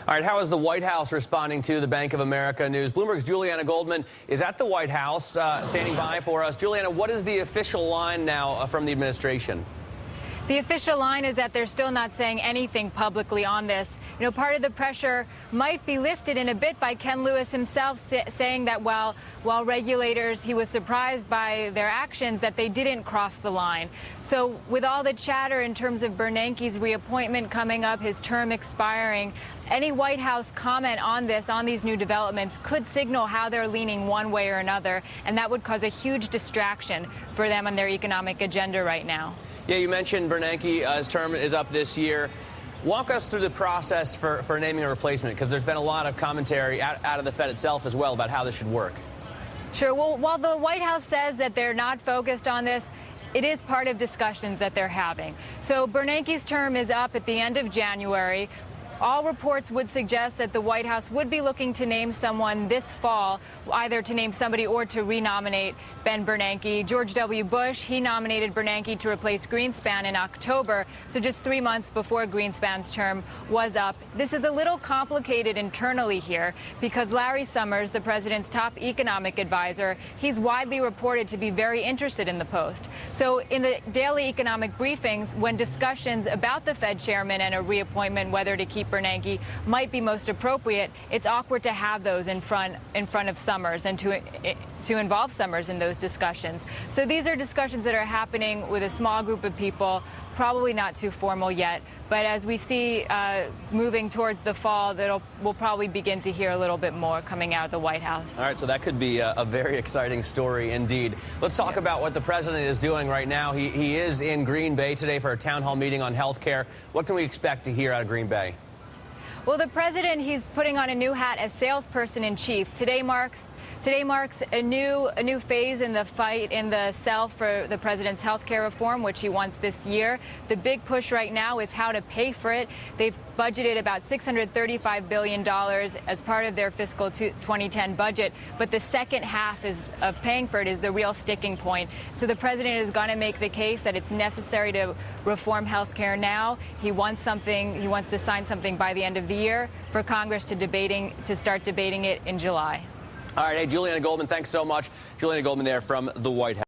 All right, how is the White House responding to the Bank of America news? Bloomberg's Juliana Goldman is at the White House, standing by for us. Juliana, what is the official line now from the administration? The official line is that they're still not saying anything publicly on this. You know, part of the pressure might be lifted in a bit by Ken Lewis himself saying that while regulators, he was surprised by their actions, that they didn't cross the line. So with all the chatter in terms of Bernanke's reappointment coming up, his term expiring, any White House comment on this, on these new developments, could signal how they're leaning one way or another, and that would cause a huge distraction for them on their economic agenda right now. Yeah, you mentioned Bernanke, his term is up this year. Walk us through the process for naming a replacement, because there's been a lot of commentary out of the Fed itself as well about how this should work. Sure. Well, while the White House says that they're not focused on this, it is part of discussions that they're having. So Bernanke's term is up at the end of January. All reports would suggest that the White House would be looking to name someone this fall, either to name somebody or to renominate Ben Bernanke. George W. Bush, he nominated Bernanke to replace Greenspan in October, so just 3 months before Greenspan's term was up. This is a little complicated internally here because Larry Summers, the president's top economic advisor, he's widely reported to be very interested in the post. So in the daily economic briefings, when discussions about the Fed chairman and a reappointment, whether to keep Bernanke might be most appropriate, it's awkward to have those in front of Summers and to involve Summers in those discussions. So these are discussions that are happening with a small group of people, probably not too formal yet. But as we see moving towards the fall, we'll probably begin to hear a little bit more coming out of the White House. All right, so that could be a very exciting story indeed. Let's talk about what the president is doing right now. He is in Green Bay today for a town hall meeting on health care. What can we expect to hear out of Green Bay? Well, the president, he's putting on a new hat as salesperson-in-chief. Today marks a new phase in the fight in the cell for the president's health care reform, which he wants this year. The big push right now is how to pay for it. They've budgeted about $635 billion as part of their fiscal 2010 budget, but the second half of paying for it is the real sticking point. So the president is going to make the case that it's necessary to reform health care now. He wants to sign something by the end of the year for Congress to start debating it in July. All right, hey, Juliana Goldman, thanks so much. Juliana Goldman there from the White House.